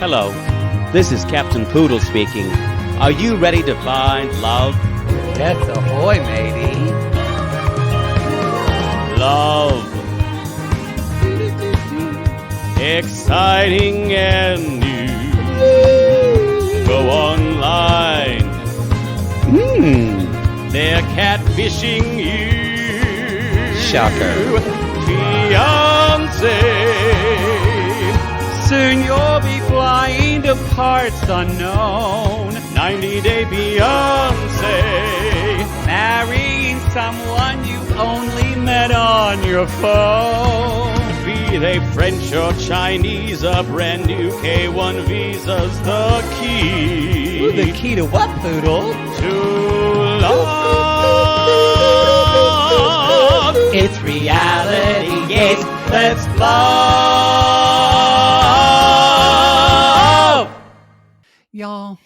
Hello, this is Captain Poodle speaking. Are you ready to find love? Yes, ahoy, matey. Love. Exciting and new. Go online. They're catfishing you. Shocker. Fiancé. Soon you'll be flying to parts unknown, 90-day Beyonce. marrying someone you only met on your phone. Be they French or Chinese, a brand new K1 visa's the key. Ooh, the key to what, Poodle? To love. It's reality, yes, Let's love. Y'all,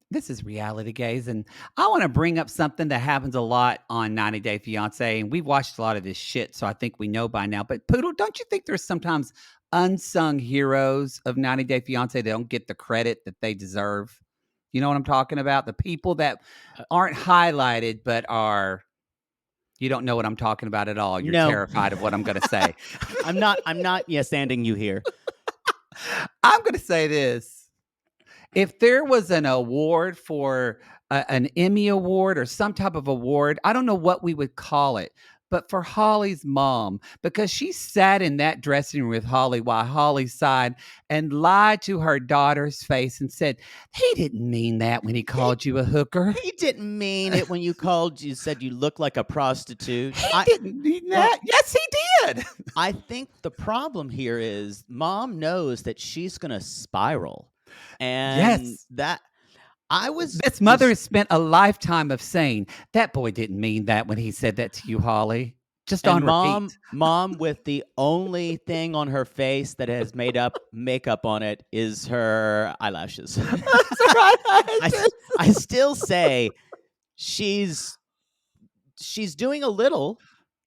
this is Reality Gaze, and I want to bring up something that happens a lot on 90 Day Fiancé, and we've watched a lot of this shit, so I think we know by now. But Poodle, don't you think there's sometimes unsung heroes of 90 Day Fiancé that don't get the credit that they deserve? You know what I'm talking about? The people that aren't highlighted but are... You don't know what I'm talking about at all. You're No. terrified of what I'm going to say. I'm not yes-anding you here. I'm going to say this. If there was an award for an Emmy award or some type of award, I don't know what we would call it, but for Holly's mom, because she sat in that dressing room with Holly while Holly sighed and lied to her daughter's face and said, he didn't mean that when he called you a hooker. He didn't mean it when you said you look like a prostitute. He didn't mean that. Yes, he did. I think the problem here is mom knows that she's going to spiral. And Yes. that I was This mother has spent a lifetime of saying, that boy didn't mean that when he said that to you, Holly. Just on repeat. mom with the only thing on her face that has makeup on it is her eyelashes. That's right. I still say she's doing a little.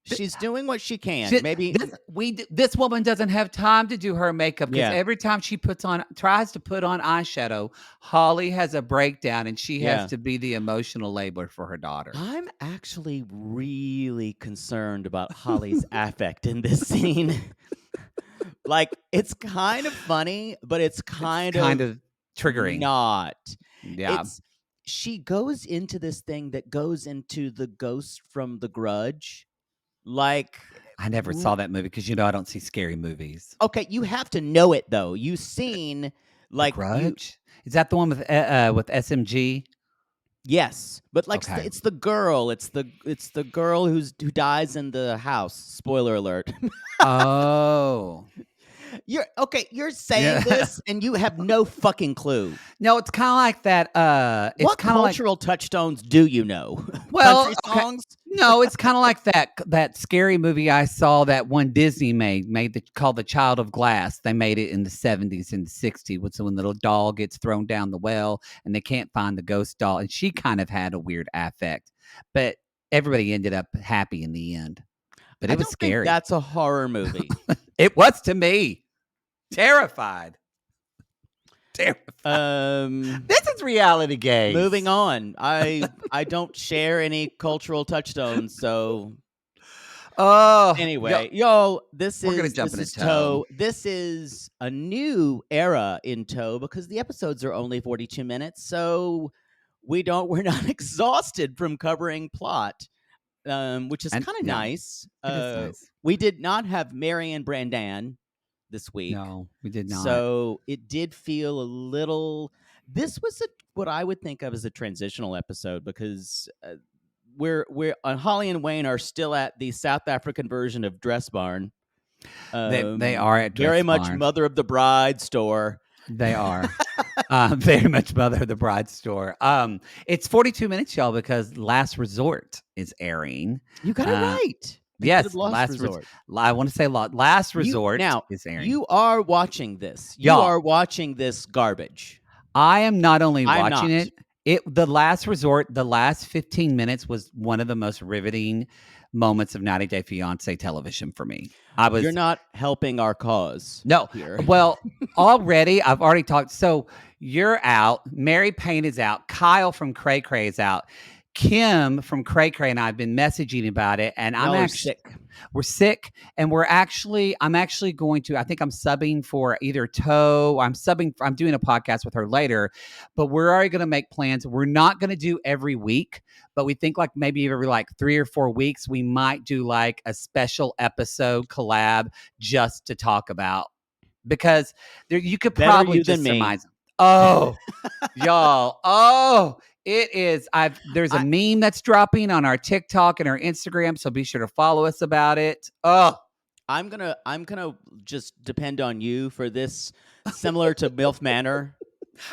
She's doing what she can. Maybe This woman doesn't have time to do her makeup because Yeah. every time she tries to put on eyeshadow, Holly has a breakdown and she Yeah. has to be the emotional labor for her daughter. I'm actually really concerned about Holly's affect in this scene. Like, it's kind of funny, but it's kind of triggering. not. Yeah. She goes into this thing that goes into the ghost from The Grudge. Like, I never saw that movie because I don't see scary movies. okay, you have to know it though. You've seen like Grudge? Is that the one with SMG? Yes, but like Okay. it's the girl. It's the girl who dies in the house. Spoiler alert. Oh. You're saying Yeah. this and you have no fucking clue. No, it's kind of like that. It's What kind of like cultural touchstones do you know? Well, Country okay. songs. No, it's kind of like that scary movie I saw that one Disney called The Child of Glass. They made it in the 70s and the 60s. When the little doll gets thrown down the well and they can't find the ghost doll, and she kind of had a weird affect, but everybody ended up happy in the end. But I it was don't think scary. that's a horror movie. It was to me. Terrified. This is Reality Gaze. Moving on. I don't share any cultural touchstones, so Oh, anyway, y'all, We're gonna jump this into is Toe. This is a new era in Toe because the episodes are only 42 minutes, so we're not exhausted from covering plot, which is And- kind of yeah, nice. it is nice. We did not have Marion Brandan this week. No, we did not. So it did feel a little. This was what I would think of as a transitional episode because we're Holly and Wayne are still at the South African version of Dress Barn. They are at Dress very much Barn. Mother of the Bride store. They are very much Mother of the Bride store. It's 42 minutes, y'all, because Last Resort is airing. You got it right. Yes, Instead of Last Resort. I want to say Last Resort now, is airing. You are watching this. You Y'all. are watching this garbage. I am not only I'm watching not. it. The Last Resort, the last 15 minutes was one of the most riveting moments of 90 Day Fiancé television for me. You're not helping our cause. No. Here. Well, I've already talked. So you're out. Mary Payne is out. Kyle from Cray Cray is out. Kim from Cray Cray and I have been messaging about it, and Y'all are sick. We're sick, and I'm actually going to. I think I'm subbing for either Toe. I'm doing a podcast with her later, but we're already going to make plans. We're not going to do every week, but we think like maybe every like 3 or 4 weeks we might do like a special episode collab just to talk about, because you could Better probably you just than me. surmise. Oh, y'all. Oh, it is. There's a meme that's dropping on our TikTok and our Instagram, so be sure to follow us about it. Oh, I'm gonna just depend on you for this, similar to MILF Manor.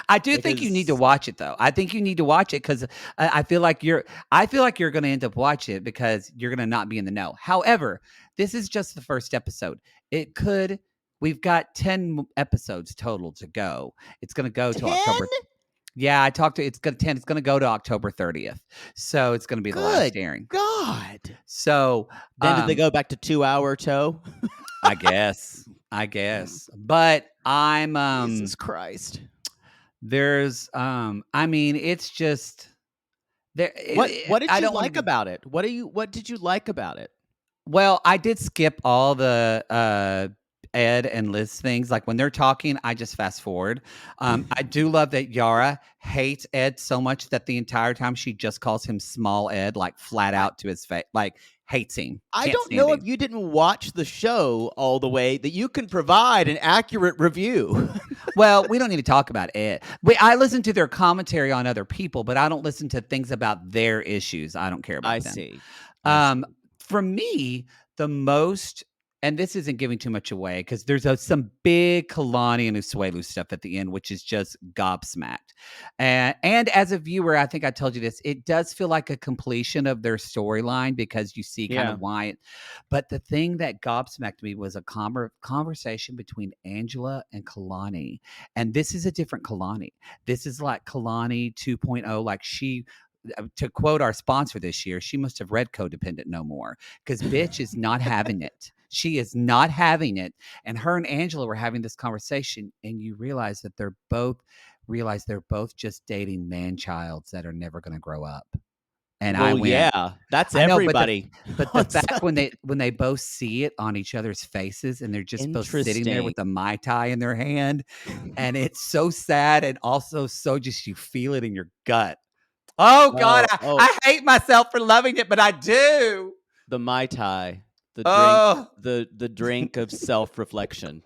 I do think you need to watch it, though. I think you need to watch it because I feel like you're going to end up watching it because you're going to not be in the know. However, this is just the first episode. We've got 10 episodes total to go. It's going to go to 10? October. Yeah, I talked to it's going to 10. It's going to go to October 30th. So it's going to be the last airing. God. So then did they go back to 2-hour Toe? I guess. But I'm Jesus Christ. There's I mean, it's just there. What did you like about it? What did you like about it? Well, I did skip all the Ed and Liz things. Like when they're talking, I just fast forward. I do love that Yara hates Ed so much that the entire time she just calls him Small Ed, like flat out to his face, like hates him. I don't know if you didn't watch the show all the way that you can provide an accurate review. Well, we don't need to talk about Ed. I listen to their commentary on other people, but I don't listen to things about their issues. I don't care about them. I see. For me, the most, and this isn't giving too much away because there's some big Kalani and Usuelu stuff at the end, which is just gobsmacked. And as a viewer, I think I told you this, it does feel like a completion of their storyline because you see kind of why. But the thing that gobsmacked me was a conversation between Angela and Kalani. And this is a different Kalani. This is like Kalani 2.0, like to quote our sponsor this year, she must have read Codependent no more because bitch is not having it. She is not having it. And her and Angela were having this conversation, and you realize that they're both just dating man-childs that are never going to grow up. And that's everybody. But the fact when they both see it on each other's faces, and they're just both sitting there with a Mai Tai in their hand, and it's so sad and also so just you feel it in your gut. Oh God, I hate myself for loving it, but I do. The Mai Tai, the drink of self-reflection.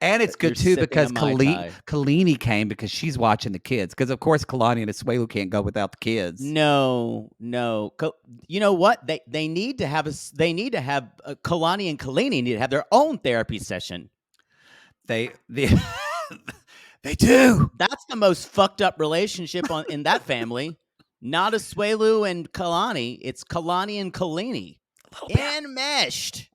And it's good too because Kalini came because she's watching the kids. Because of course Kalani and Asuelu can't go without the kids. No. You know what? They need to have Kalani and Kalini need to have their own therapy session. They do. That's the most fucked up relationship in that family. Not Asuelu and Kalani. It's Kalani and Kalini. Enmeshed.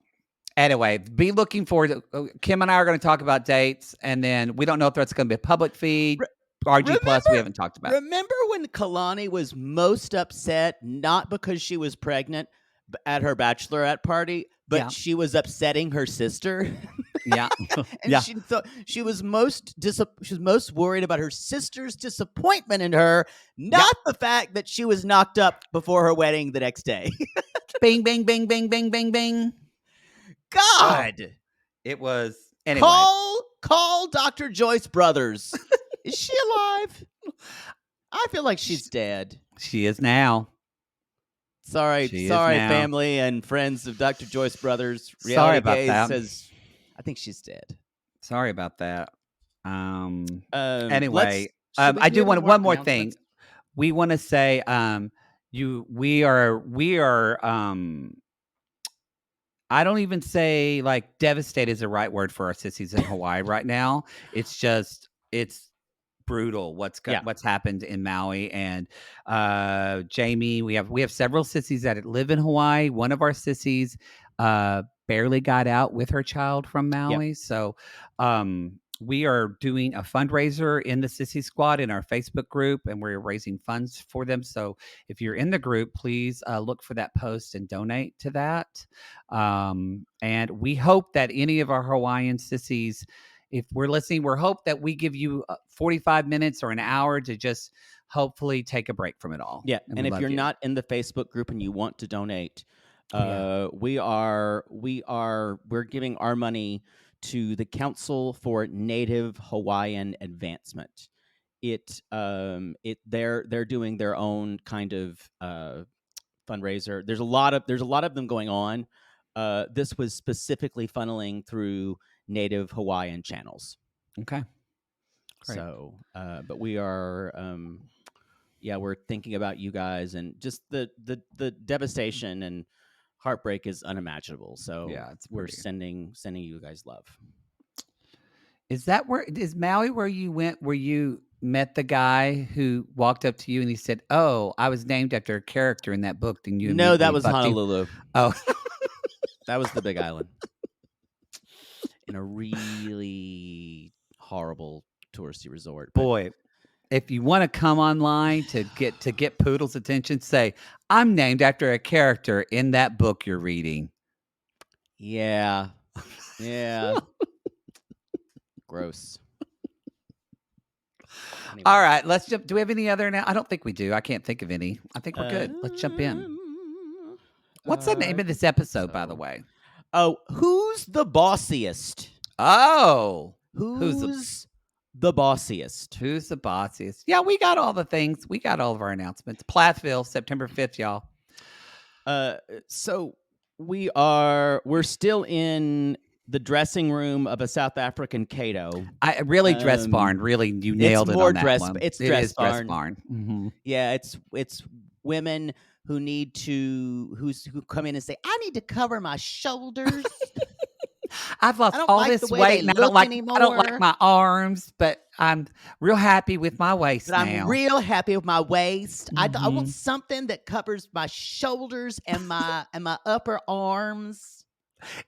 Anyway, be looking forward to Kim and I are going to talk about dates, and then we don't know if that's going to be a public feed. RG Plus, we haven't talked about. Remember when Kalani was most upset, not because she was pregnant at her bachelorette party, but she was upsetting her sister? Yeah. And she was most worried about her sister's disappointment in her, not the fact that she was knocked up before her wedding the next day. Bing, bing, bing, bing, bing, bing, bing. God. It was anyway. Call Dr. Joyce Brothers. Is she alive? I feel like she's dead. She is now. Sorry, family and friends of Dr. Joyce Brothers. Sorry about that. Says, I think she's dead. Sorry about that. Anyway, I do want one more thing. We want to say, we are. I don't even say like devastated is the right word for our sissies in Hawaii right now. It's brutal what's happened in Maui. And Jamie, we have several sissies that live in Hawaii. One of our sissies barely got out with her child from Maui. So we are doing a fundraiser in the Sissy Squad in our Facebook group, and we're raising funds for them. So if you're in the group, please look for that post and donate to that. And we hope that any of our Hawaiian sissies, if we're listening, we hope that we give you 45 minutes or an hour to just hopefully take a break from it all. Yeah, and we if love you're you. not in the Facebook group and you want to donate, Yeah. we're giving our money to the Council for Native Hawaiian Advancement. They're doing their own kind of fundraiser. There's a lot of them going on. This was specifically funneling through Native Hawaiian channels. Okay. Great. So, but we are, we're thinking about you guys, and just the devastation and heartbreak is unimaginable. So Yeah, it's we're pretty. sending you guys love. Is Maui where you went, where you met the guy who walked up to you and he said, "Oh, I was named after a character in that book," and you No, that immediately was fucked him? Honolulu. Oh, That was the Big Island, in a really horrible touristy resort. But boy. If you want to come online to get Poodle's attention, say, "I'm named after a character in that book you're reading." yeah, gross. Anyway. All right, let's jump. Do we have any other now? I don't think we do. I can't think of any. I think we're good. Let's jump in. What's the name of this episode, by the way? Oh, who's the bossiest? Oh, Who's the bossiest? Who's the bossiest? Yeah, we got all the things. We got all of our announcements. Plathville, September 5th, y'all. So we're still in the dressing room of a South African Cato. I really dress barn. Really, you nailed it more on that dress. one. It's It dress is barn. dress barn. Mm-hmm. Yeah, it's women who need to who come in and say, "I need to cover my shoulders." I've lost I don't all like this the way weight, they and I look don't anymore. like my arms, but I'm real happy with my waist But now. I'm real happy with my waist. I Mhm. want something that covers my shoulders and my upper arms.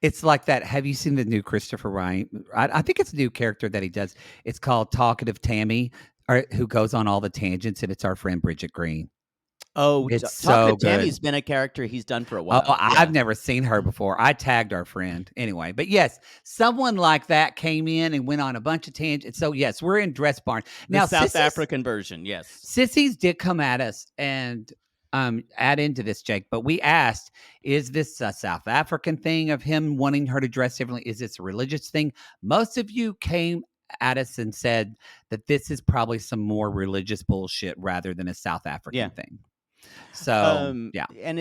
It's like that. Have you seen the new Christopher Ryan? I think it's a new character that he does. It's called Talkative Tammy, who goes on all the tangents, and it's our friend Bridget Green. Oh, It's so Talkative good. Tammy's been a character he's done for a while. Oh, I've never seen her before. I tagged our friend anyway. But yes, someone like that came in and went on a bunch of tangents. So yes, we're in dress barn The now. South African version, yes. Sissies did come at us and add into this, Jake. But we asked, is this a South African thing of him wanting her to dress differently? Is this a religious thing? Most of you came at us and said that this is probably some more religious bullshit rather than a South African thing. So yeah, and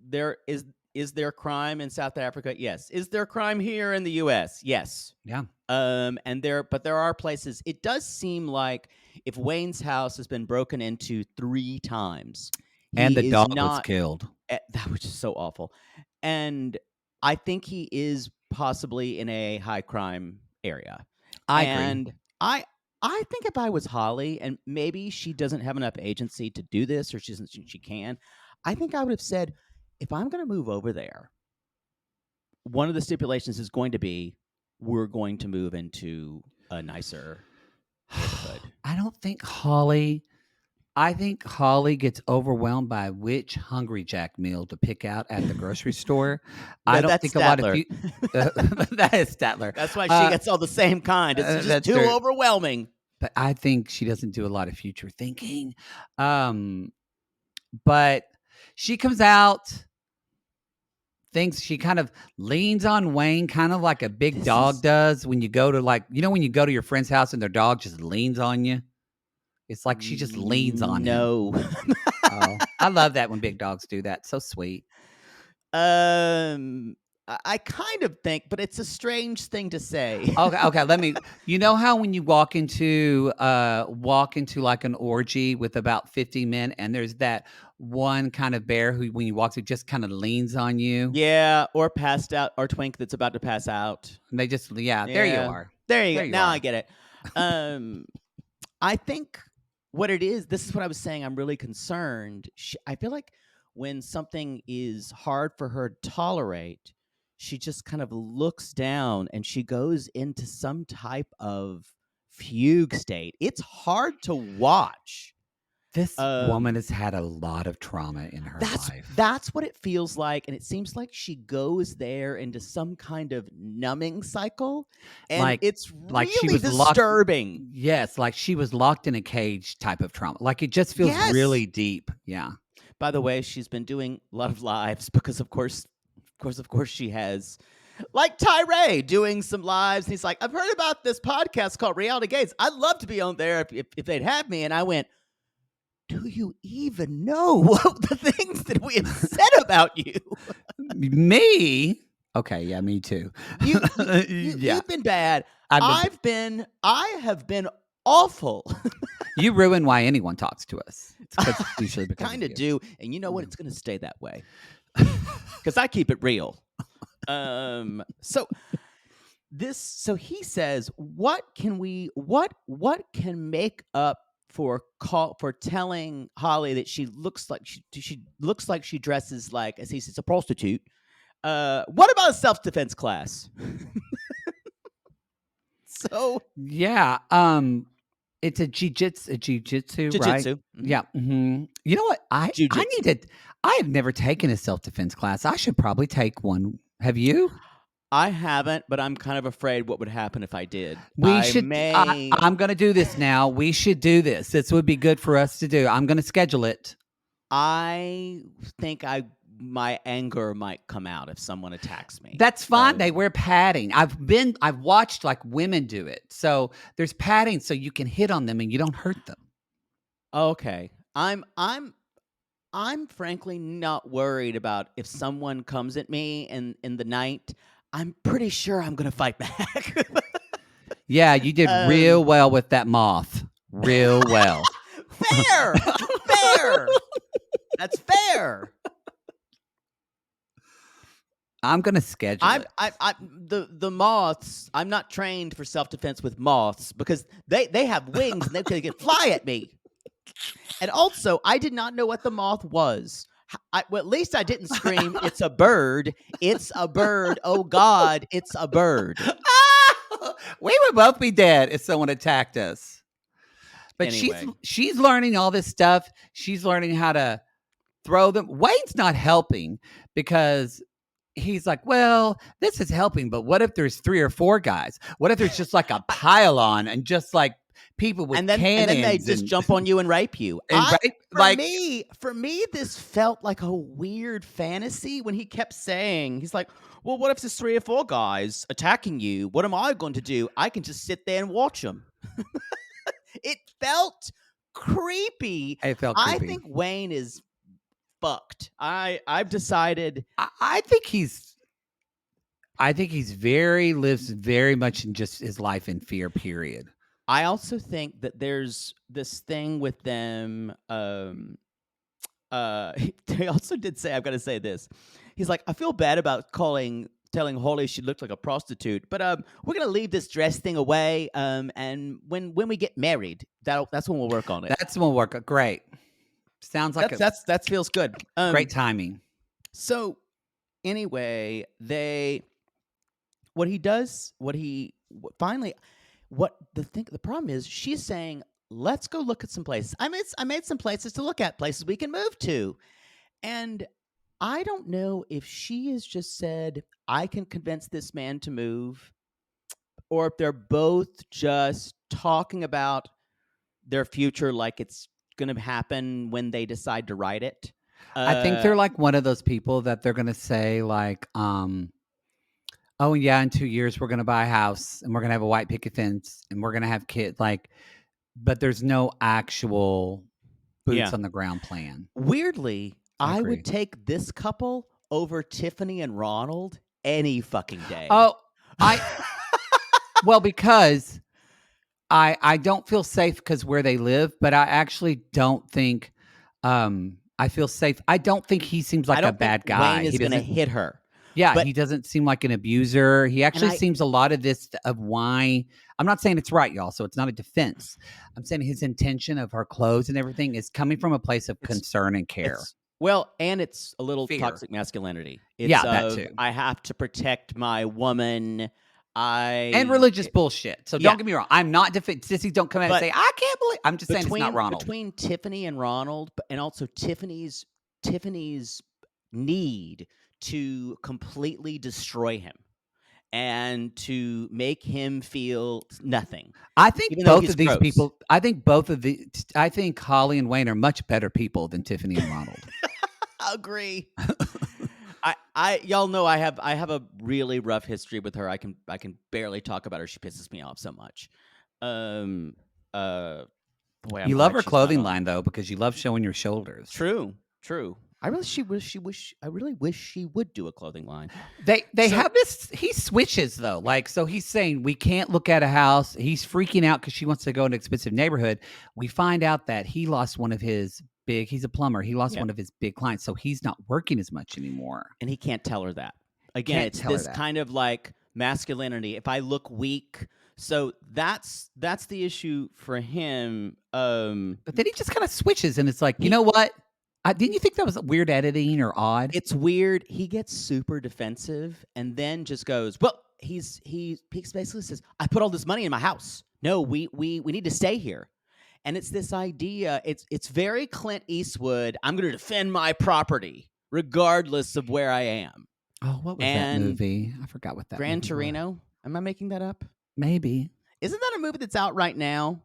there is there crime in South Africa? Yes. Is there crime here in the US? Yes. Yeah. But there are places. It does seem like if Wayne's house has been broken into 3 times, and the dog was not killed. that was just so awful. And I think he is possibly in a high crime area. I and agree. I think if I was Holly, and maybe she doesn't have enough agency to do this, or she can, I think I would have said, if I'm going to move over there, one of the stipulations is going to be we're going to move into a nicer neighborhood. I think Holly gets overwhelmed by which Hungry Jack meal to pick out at the grocery store. No, I don't that's think a lot of Statler. you. That is Statler. That's why she gets all the same kind. It's just that's too true. overwhelming. But I think she doesn't do a lot of future thinking. But she comes out, thinks she kind of leans on Wayne, kind of like a big dog does when you go to when you go to your friend's house and their dog just leans on you. It's like she just leans on him. No. Oh, I love that when big dogs do that. So sweet. I kind of think, but it's a strange thing to say. Okay. Let me. You know how when you walk into like an orgy with about 50 men, and there's that one kind of bear who, when you walk through, just kind of leans on you. Yeah, or passed out, or twink that's about to pass out. And they just, there you are. There you go. Now I get it. I think what it is, this is what I was saying. I'm really concerned. I feel like when something is hard for her to tolerate, she just kind of looks down and she goes into some type of fugue state. It's hard to watch. This woman Um, has had a lot of trauma in her life. That's what it feels like, and it seems like she goes there into some kind of numbing cycle, and it's like she really was locked. disturbing. Yes, like she was locked in a cage type of trauma. Like it just feels Yes. really deep. Yeah. By the way, she's been doing a lot of lives because, of course, she has. Like Tyree doing some lives. And he's like, I've heard about this podcast called Reality Gaze. I'd love to be on there if they'd have me. And I went, do you even know what the things that we have said about you? Me? Okay, yeah, me too. Yeah. You've been bad. I have been awful. You ruin why anyone talks to us. It's usually because Kind of you. do. And you know what? It's going to stay that way. Because I keep it real. So he says, what can make up for telling Holly that she looks like she dresses like, as he says, a prostitute. What about a self-defense class? So yeah, it's a jiu-jitsu, right? Mm-hmm. Yeah. Mm-hmm. You know what? I have never taken a self-defense class. I should probably take one. Have you? I haven't, but I'm kind of afraid what would happen if I did. I'm going to do this now. We should do this. This would be good for us to do. I'm going to schedule it. I think my anger might come out if someone attacks me. That's fine. They wear padding. I've watched like women do it. So there's padding so you can hit on them and you don't hurt them. Okay. I'm frankly not worried about if someone comes at me in the night. I'm pretty sure I'm going to fight back. Yeah, you did real well with that moth. Real well. Fair. That's fair. I'm going to schedule it. The moths, I'm not trained for self-defense with moths because they have wings and they can fly at me. And also, I did not know what the moth was. Well, at least I didn't scream, it's a bird. It's a bird. Oh, God, it's a bird. We would both be dead if someone attacked us. But anyway. she's learning all this stuff. She's learning how to throw them. Wayne's not helping because he's like, well, this is helping, but what if there's 3 or 4 guys? What if there's just like a pile-on and just like people with cannons? And then they just jump on you and rape you. For me, this felt like a weird fantasy when he kept saying, he's like, well, what if there's 3 or 4 guys attacking you? What am I going to do? I can just sit there and watch them. It felt creepy. It felt creepy. I think Wayne is fucked. I've decided. I think he's lives very much in just his life in fear, period. I also think that there's this thing with them. They also did say, I've got to say this. He's like, I feel bad about telling Holly she looked like a prostitute, but we're gonna leave this dress thing away. And when we get married, that's when we'll work on it. That's when we'll work. Great. Sounds like that feels good. Great timing. So anyway, the problem is she's saying, let's go look at some places. I made some places to look at, places we can move to. And I don't know if she has just said, I can convince this man to move, or if they're both just talking about their future like it's going to happen when they decide to write it. I think they're like one of those people that they're going to say like, oh yeah, in 2 years we're going to buy a house and we're going to have a white picket fence and we're going to have kids. Like, but there's no actual boots on the ground plan. Weirdly, I would take this couple over Tiffany and Ronald any fucking day. Oh, well, because I don't feel safe because where they live, but I actually don't think I feel safe. I don't think he seems like a bad guy. Wayne is going to hit her. Yeah, but he doesn't seem like an abuser. He actually seems a lot of this of why. I'm not saying it's right, y'all, so it's not a defense. I'm saying his intention of her clothes and everything is coming from a place of concern and care. Well, and it's a little Fear. toxic masculinity. It's Yeah, that too. I have to protect my woman. And religious bullshit. So yeah. don't get me wrong. I'm not sissies don't come out and But say, I can't believe. I'm just saying it's not Ronald. between Tiffany and Ronald, and also Tiffany's need to completely destroy him and to make him feel nothing. I think Even though both he's of these gross. people, I think Holly and Wayne are much better people than Tiffany and Ronald. I agree. I y'all know I have a really rough history with her. I can barely talk about her. She pisses me off so much. Boy, I'm You love glad her she's not clothing on. line though, because you love showing your shoulders. True. I really wish she would do a clothing line. They have this. He switches though, like so. He's saying we can't look at a house. He's freaking out because she wants to go in an expensive neighborhood. We find out that he lost one of his big. He's a plumber. He lost one of his big clients, so he's not working as much anymore. And he can't tell her that. Again, Can't it's tell her this that. kind of like masculinity. If I look weak, so that's the issue for him. But then he just kind of switches, and it's like, you know what? Didn't you think that was weird editing or odd? It's weird. He gets super defensive and then just goes, well, he basically says, I put all this money in my house. No, we need to stay here. And it's this idea, it's very Clint Eastwood, I'm going to defend my property regardless of where I am. Oh, what was that movie? I forgot what that Gran movie Torino? was. Am I making that up? Maybe. Isn't that a movie that's out right now?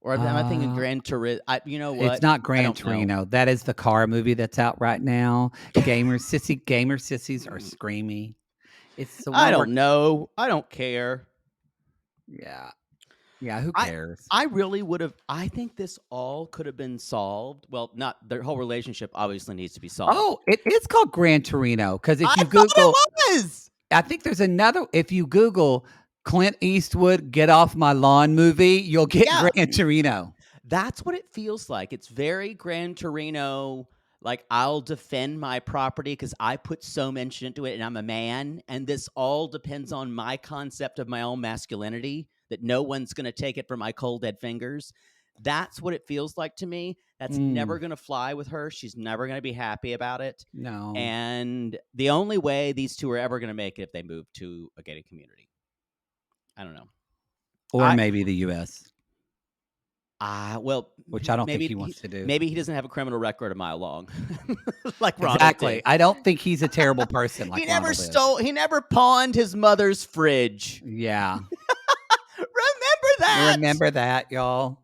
Or am I thinking Gran Torino? You know what? It's not Gran Torino. That is the car movie that's out right now. Gamer sissies are screaming. It's the one I don't know. I don't care. Yeah, who cares? I really would have. I think this all could have been solved. Well, not their whole relationship obviously needs to be solved. Oh, it is called Gran Torino because if you thought Google, it was. I think there's another. If you Google Clint Eastwood "Get Off My Lawn" movie, you'll get Gran Torino. That's what it feels like. It's very Gran Torino. Like, I'll defend my property because I put so much into it and I'm a man. And this all depends on my concept of my own masculinity, that no one's going to take it from my cold, dead fingers. That's what it feels like to me. That's never going to fly with her. She's never going to be happy about it. No. And the only way these two are ever going to make it if they move to a gated community. I don't know. Or maybe the U.S. Well, which I don't think he wants to do. Maybe he doesn't have a criminal record a mile long, like Ronald Exactly. did. I don't think he's a terrible person. Like he never Ronald stole. He never pawned his mother's fridge. Yeah. Remember that. Remember that, y'all.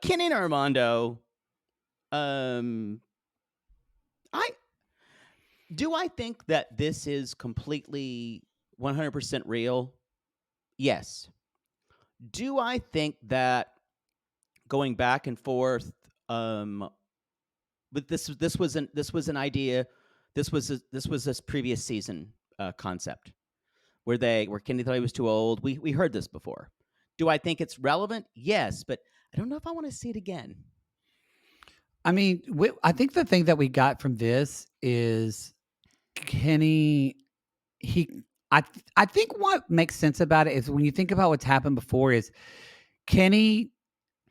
Kenny and Armando. I think that this is completely 100% real? Yes. Do I think that going back and forth, but this was an idea. This was this previous season concept where Kenny thought he was too old. We heard this before. Do I think it's relevant? Yes, but I don't know if I want to see it again. I mean, I think the thing that we got from this is Kenny. I think what makes sense about it is when you think about what's happened before is Kenny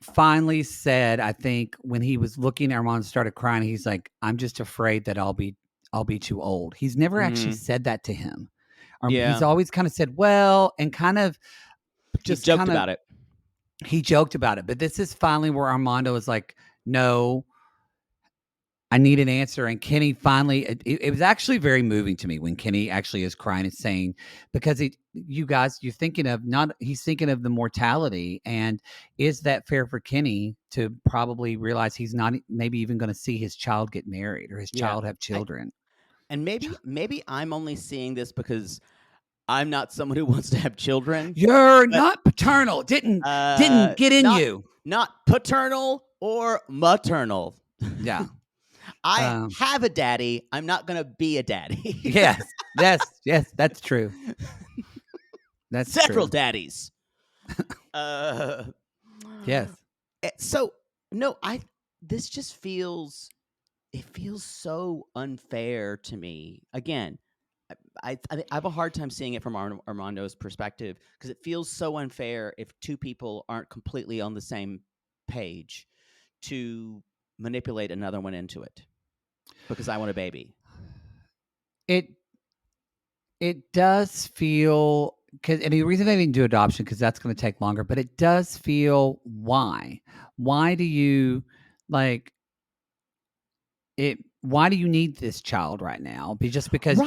finally said, I think when he was looking at Armand started crying, he's like, I'm just afraid that I'll be too old. He's never actually said that to him. He's always kind of said, well, and kind of just joked about it. He joked about it. But this is finally where Armando is like, no, I need an answer. And Kenny finally, it was actually very moving to me when Kenny actually is crying and saying, because you guys, he's thinking of the mortality. And is that fair for Kenny to probably realize he's not maybe even going to see his child get married or his child have children? And maybe I'm only seeing this because I'm not someone who wants to have children. You're not paternal. Didn't get in you. Not paternal or maternal. Yeah. I have a daddy. I'm not going to be a daddy. yes, that's true. That's several true. daddies. Yes. So no, this just feels so unfair to me. Again, I have a hard time seeing it from Armando's perspective because it feels so unfair if two people aren't completely on the same page to manipulate another one into it because I want a baby. It does feel, because the reason they didn't do adoption, because that's going to take longer, but it does feel, why do you like it? Why do you need this child right now? Just because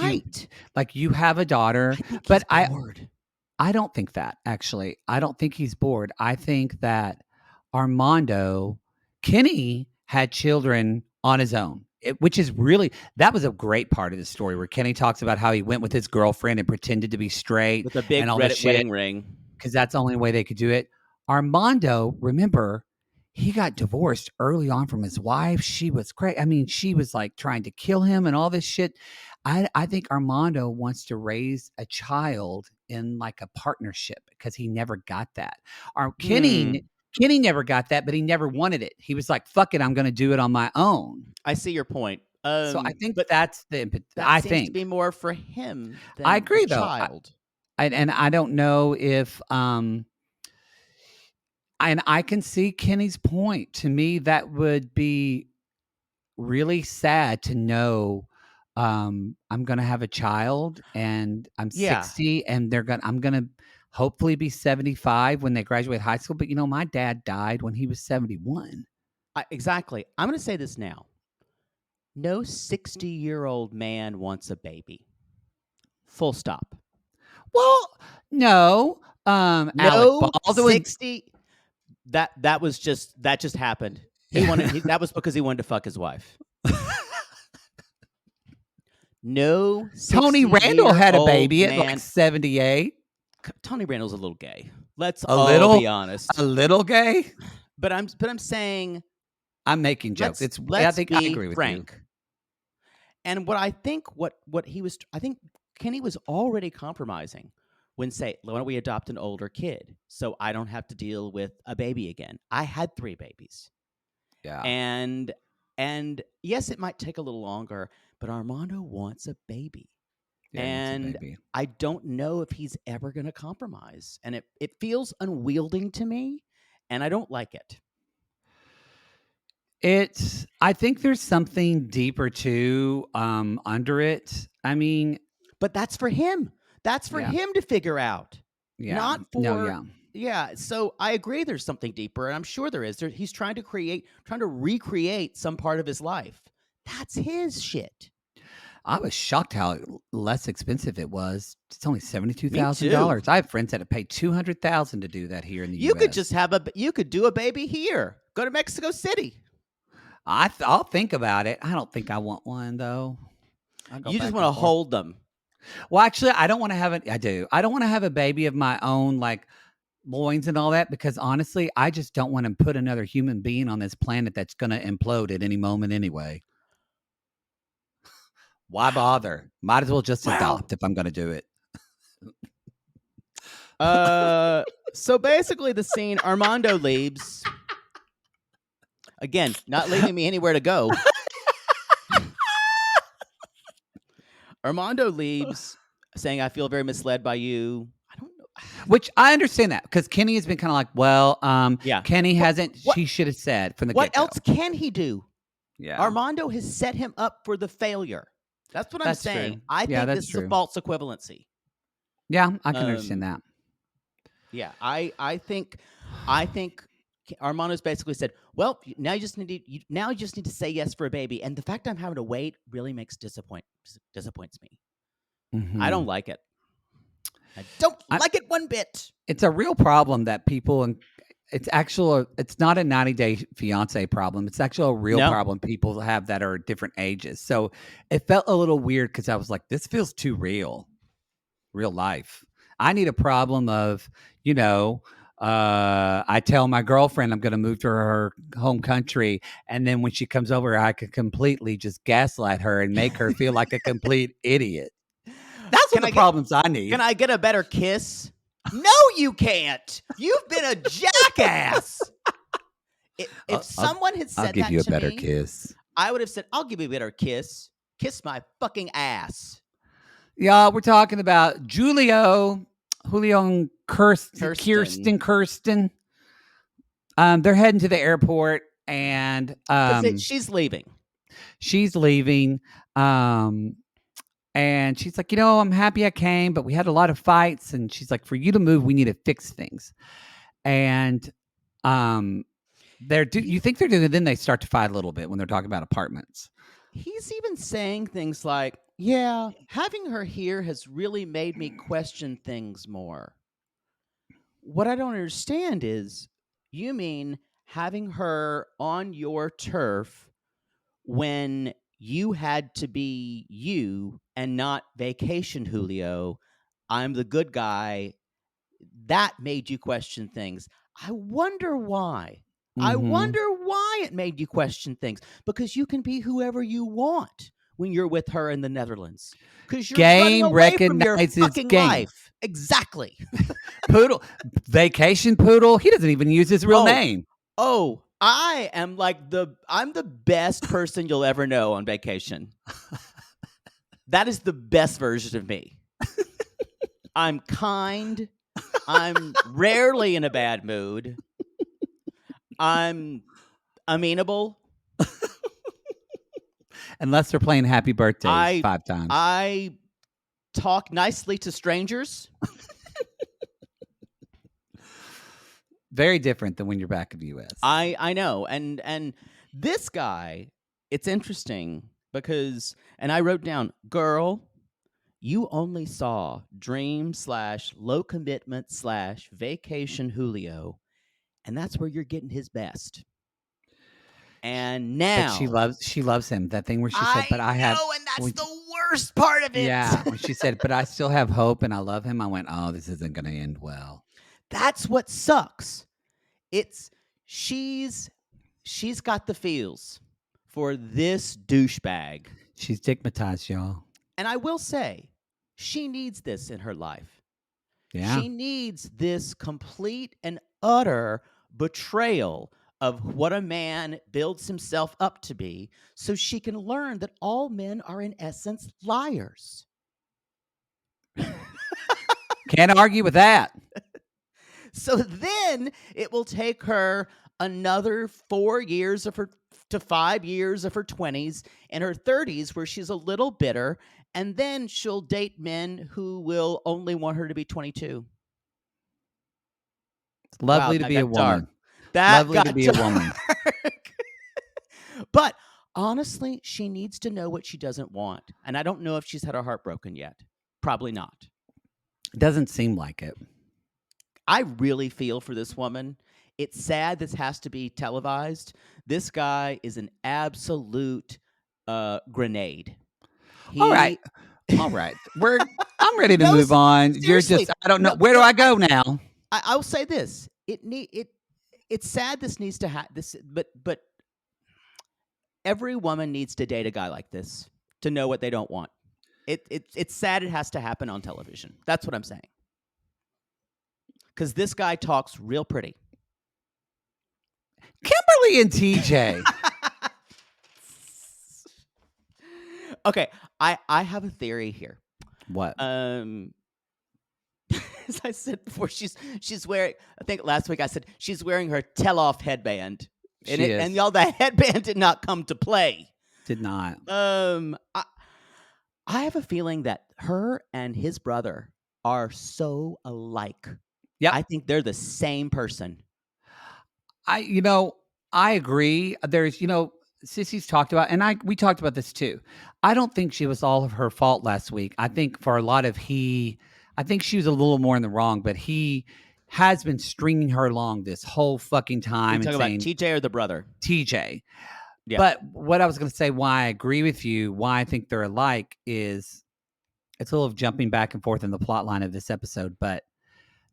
you have a daughter, I think but he's bored. I don't think that, actually. I don't think he's bored. I think that Kenny had children on his own, which is really, that was a great part of the story where Kenny talks about how he went with his girlfriend and pretended to be straight with a big and all red this shit wedding ring. because that's the only way they could do it. Armando, remember, he got divorced early on from his wife. She was crazy. I mean, she was like trying to kill him and all this shit. I think Armando wants to raise a child in like a partnership because he never got that. Kenny never got that, but he never wanted it. He was like, "Fuck it, I'm going to do it on my own." I see your point. So I think but that's the impetus. that seems to be more for him than I agree, the though. child. And I don't know if and I can see Kenny's point. To me, that would be really sad to know I'm going to have a child and I'm 60 and I'm going to hopefully be 75 when they graduate high school. But my dad died when he was 71. Exactly. I'm going to say this now. No 60-year-old man wants a baby. Full stop. Well, no. No Alec Baldwin. 60. That just happened. That was because he wanted to fuck his wife. No. Tony Randall had a baby at like 78. Tony Randall's a little gay. Let's all be honest. A little gay. But I'm saying, I'm making jokes. I agree with you. And what I think I think Kenny was already compromising when why don't we adopt an older kid so I don't have to deal with a baby again. I had 3 babies. Yeah. And yes, it might take a little longer, but Armando wants a baby. Yeah, and I don't know if he's ever going to compromise. And it feels unwielding to me, and I don't like it. I think there's something deeper too under it. I mean, but that's for him. That's for him to figure out. Yeah. Not for No, yeah. So I agree there's something deeper, and I'm sure there is. He's trying to recreate some part of his life. That's his shit. I was shocked how less expensive it was. It's only $72,000. I have friends that have paid $200,000 to do that here in the U.S. You could just you could do a baby here. Go to Mexico City. I'll think about it. I don't think I want one though. You just want to hold them. Well, actually, I don't want to have it. I do. I don't want to have a baby of my own, like loins and all that, because honestly, I just don't want to put another human being on this planet that's going to implode at any moment anyway. Why bother? Might as well just adopt if I'm going to do it. So basically the scene, Armando leaves. Again, not leaving me anywhere to go. Armando leaves saying, I feel very misled by you. I don't know. Which I understand that because Kenny has been kind of like, well, Kenny hasn't, she should have said from the What get-go. else can he do? Yeah. Armando has set him up for the failure. That's what I'm saying. True. I think this is a false equivalency. Yeah, I can understand that. Yeah, I think Armando's basically said, well, now you just need to say yes for a baby, and the fact I'm having to wait really disappoints me. Mm-hmm. I don't like it. I don't like it one bit. It's a real problem that people, and it's not a 90-day fiancé problem. It's actually a real problem people have that are different ages. So it felt a little weird because I was like, this feels too real life. I need a problem of, I tell my girlfriend I'm going to move to her home country. And then when she comes over, I could completely just gaslight her and make her feel like a complete idiot. That's what the problems I need. Can I get a better kiss? No, you can't. You've been a jackass. If someone had said that to me, I'll give you a better kiss. I would have said, I'll give you a better kiss. Kiss my fucking ass. Y'all, we're talking about Julio and Kirsten. They're heading to the airport, and she's leaving. she's leaving. And she's like, I'm happy I came, but we had a lot of fights. And she's like, for you to move, we need to fix things. And you think they're doing it, then they start to fight a little bit when they're talking about apartments. He's even saying things like, yeah, having her here has really made me question things more. What I don't understand is, you mean having her on your turf when you had to be you and not vacation Julio? I'm the good guy. That made you question things. I wonder why. I wonder why it made you question things. Because you can be whoever you want when you're with her in the Netherlands. Because you're running away from your fucking life. Exactly. Poodle. Vacation Poodle. He doesn't even use his real name. Oh, I am I'm the best person you'll ever know on vacation. That is the best version of me. I'm kind. I'm rarely in a bad mood. I'm amenable. Unless they're playing Happy Birthdays 5 times. I talk nicely to strangers. Very different than when you're back in the U.S. I know. And this guy, it's interesting because, and I wrote down, girl, you only saw dream/low commitment/vacation Julio, and that's where you're getting his best. And now she loves him. That thing where she said, "But I have," and that's the worst part of it. Yeah, when she said, "But I still have hope and I love him," I went, "Oh, this isn't going to end well." That's what sucks. She's got the feels for this douchebag. She's stigmatized, y'all. And I will say, she needs this in her life. Yeah. She needs this complete and utter betrayal of what a man builds himself up to be, so she can learn that all men are in essence liars. Can't argue with that. So then it will take her another 4 years of her to 5 years of her 20s and her 30s where she's a little bitter, and then she'll date men who will only want her to be 22. It's lovely to be a woman. Lovely to be a woman. But honestly, she needs to know what she doesn't want. And I don't know if she's had her heart broken yet. Probably not. It doesn't seem like it. I really feel for this woman. It's sad this has to be televised. This guy is an absolute grenade. All right. I'm ready to move on. You're just, I don't know. Where do I go now? I'll say this. It's sad this needs to happen. But every woman needs to date a guy like this to know what they don't want. It's sad it has to happen on television. That's what I'm saying. Because this guy talks real pretty. Kimberly and TJ. Okay, I have a theory here. What? As I said before, she's wearing. I think last week I said she's wearing her tell-off headband, and y'all, the headband did not come to play. Did not. I have a feeling that her and his brother are so alike. Yeah, I think they're the same person. I agree. There's, Sissy's talked about, and we talked about this too. I don't think she was all of her fault last week. I think for a lot of I think she was a little more in the wrong, but he has been stringing her along this whole fucking time. You talking about TJ or the brother? TJ. Yeah. But what I was going to say, why I agree with you, why I think they're alike is it's a little jumping back and forth in the plot line of this episode, but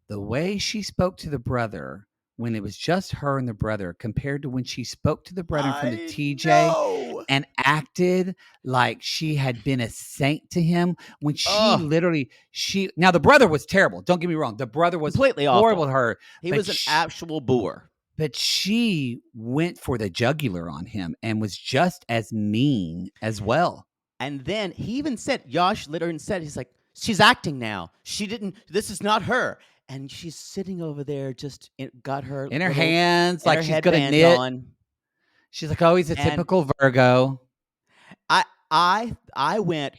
the way she spoke to the brother when it was just her and the brother compared to when she spoke to the brother in front of TJ and acted like she had been a saint to him when now the brother was terrible. Don't get me wrong. The brother was completely horrible awful to her. He was an actual booer. But she went for the jugular on him and was just as mean as well. And then he even said, Josh literally said, he's like, she's acting now. She didn't. This is not her. And she's sitting over there, just got her In her little hands, and like her she's gonna headband knit. on. She's like, oh, he's a And typical Virgo. I went,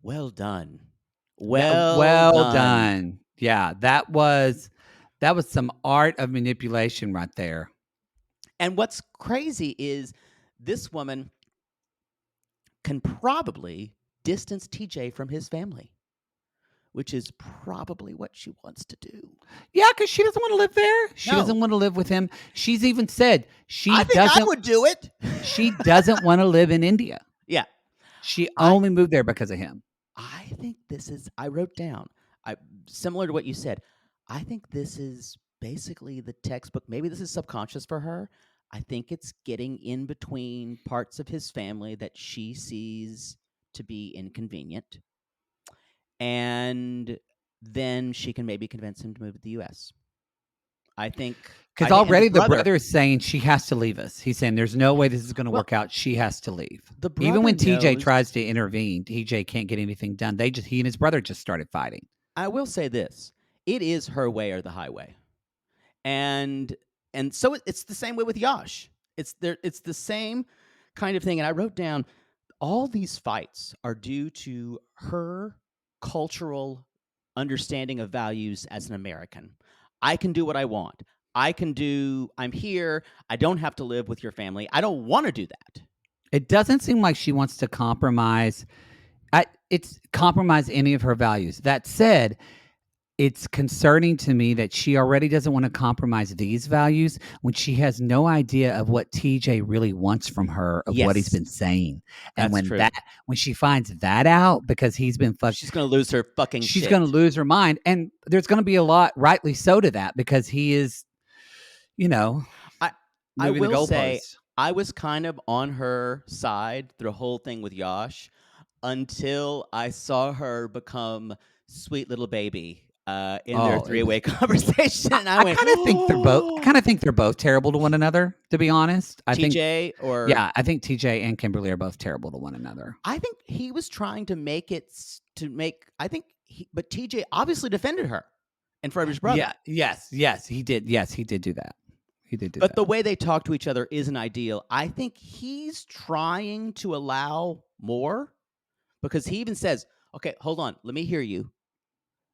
well done, well Well done. done. Yeah, that was some art of manipulation right there. And what's crazy is this woman can probably distance TJ from his family, which is probably what she wants to do. Yeah, because she doesn't want to live there. She No. doesn't want to live with him. She's even said I think I would do it. she doesn't want to live in India. Yeah. She only moved there because of him. I think this is, I wrote down, similar to what you said, I think this is basically the textbook. Maybe this is subconscious for her. I think it's getting in between parts of his family that she sees to be inconvenient. And then she can maybe convince him to move to the U.S. I think. Because already the brother is saying she has to leave us. He's saying there's no way this is going to work out. She has to leave. Even when TJ tries to intervene, TJ can't get anything done. He and his brother just started fighting. I will say this. It is her way or the highway. And so it's the same way with Yash. It's the same kind of thing. And I wrote down all these fights are due to her cultural understanding of values as an American. I can do what I want. I'm here. I don't have to live with your family. I don't want to do that. It doesn't seem like she wants to compromise. Compromise any of her values. That said, it's concerning to me that she already doesn't want to compromise these values when she has no idea of what TJ really wants from her, of what he's been saying. And when she finds that out, because he's been fucked, she's going to lose her fucking shit. She's going to lose her mind. And there's going to be a lot, rightly so, to that, because he is, I will say, I was kind of on her side through the whole thing with Yash until I saw her become sweet little baby in their three-way conversation. And I kind of think they're both terrible to one another, to be honest. I think TJ and Kimberly are both terrible to one another. I think he was trying to make but TJ obviously defended her in front of his brother. Yeah, yes, he did. Yes, he did do that. But the way they talk to each other isn't ideal. I think he's trying to allow more, because he even says, okay, hold on, let me hear you.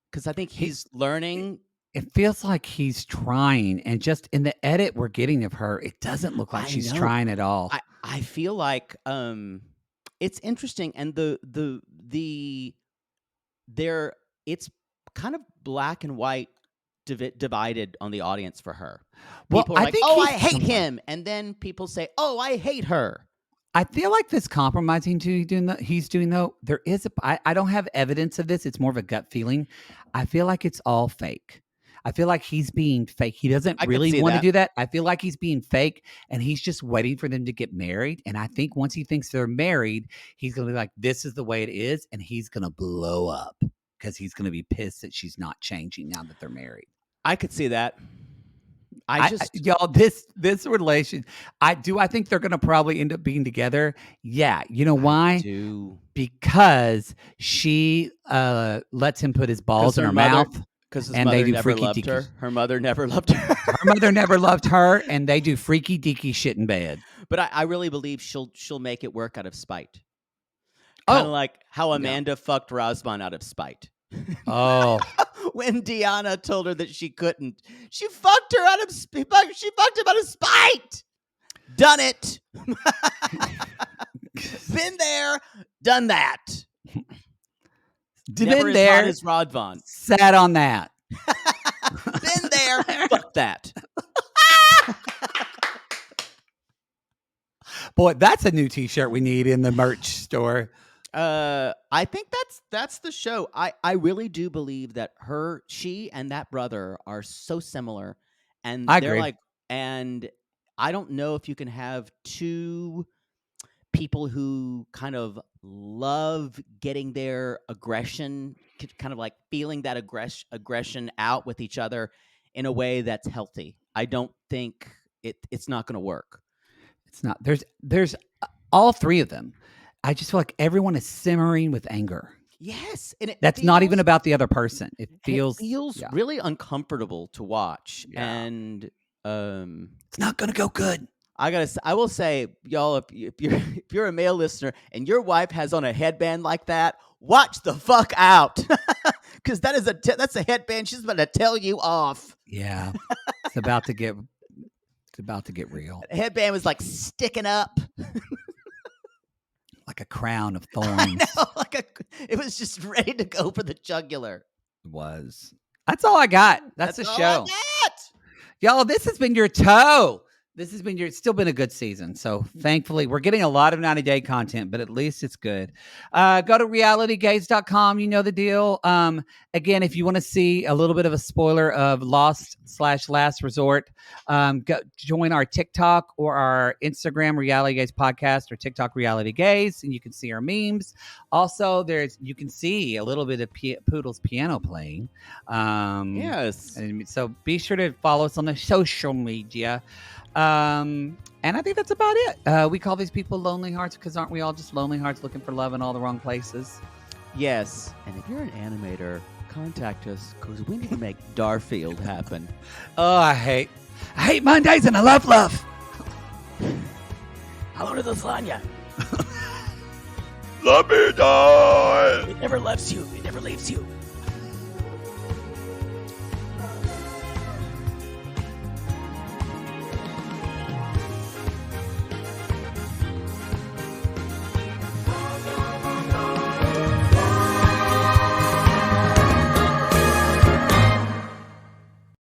Because I think he's learning. It feels like he's trying, and just in the edit we're getting of her, it doesn't look like she's trying at all. I feel like it's interesting, and it's kind of black and white divided on the audience for her. People are like, oh, I hate him, and then people say, oh, I hate her. I feel like this compromising he's doing though, there is I don't have evidence of this. It's more of a gut feeling. I feel like it's all fake. I feel like he's being fake. He doesn't really want to do that. I feel like he's being fake, and he's just waiting for them to get married. And I think once he thinks they're married, he's going to be like, this is the way it is. And he's going to blow up because he's going to be pissed that she's not changing now that they're married. I could see that. Y'all, this relation, I think they're going to probably end up being together. Yeah. You know why? Because she lets him put his balls in her mouth. Because his mother never loved her. Her mother never loved her. Her mother never loved her, and they do freaky deaky shit in bed. But I really believe she'll make it work out of spite. Kind of like how Amanda fucked Razvan out of spite. Oh. When Deanna told her that she couldn't, she fucked her out of spite. She fucked him out of spite. Done it. Been there, done that. Never Been there, as Radvan. Sat on that. Been there, fuck that. Boy, that's a new T-shirt we need in the merch store. I think that's the show. I really do believe that she and that brother are so similar, and I they're agree. like, and I don't know if you can have two people who kind of love getting their aggression, kind of like feeling that aggression out with each other in a way that's healthy. I don't think it's not going to work. It's not. There's all three of them. I just feel like everyone is simmering with anger. Yes, and That's not even about the other person. It feels yeah. really uncomfortable to watch, Yeah. and It's not gonna go good. I will say, y'all, if you're a male listener and your wife has on a headband like that, watch the fuck out, because that's a headband. She's about to tell you off. Yeah, it's about to get real. The headband was like sticking up, like a crown of thorns. It was just ready to go for the jugular. It was. That's all I got. That's the all show. I got. Y'all, this has been your toe. This has been it's still been a good season. So thankfully, we're getting a lot of 90-day content, but at least it's good. Go to realitygaze.com. You know the deal. Again, if you want to see a little bit of a spoiler of Lost/Last Resort, go join our TikTok or our Instagram Reality Gaze podcast or TikTok Reality Gaze, and you can see our memes. Also, you can see a little bit of Poodle's piano playing. Yes. And so be sure to follow us on the social media. And I think that's about it. We call these people lonely hearts because aren't we all just lonely hearts looking for love in all the wrong places? Yes. And if you're an animator, contact us because we need to make Darfield happen. Oh, I hate Mondays and I love love. Hello to the lasagna. Let me die! It never leaves you. It never leaves you.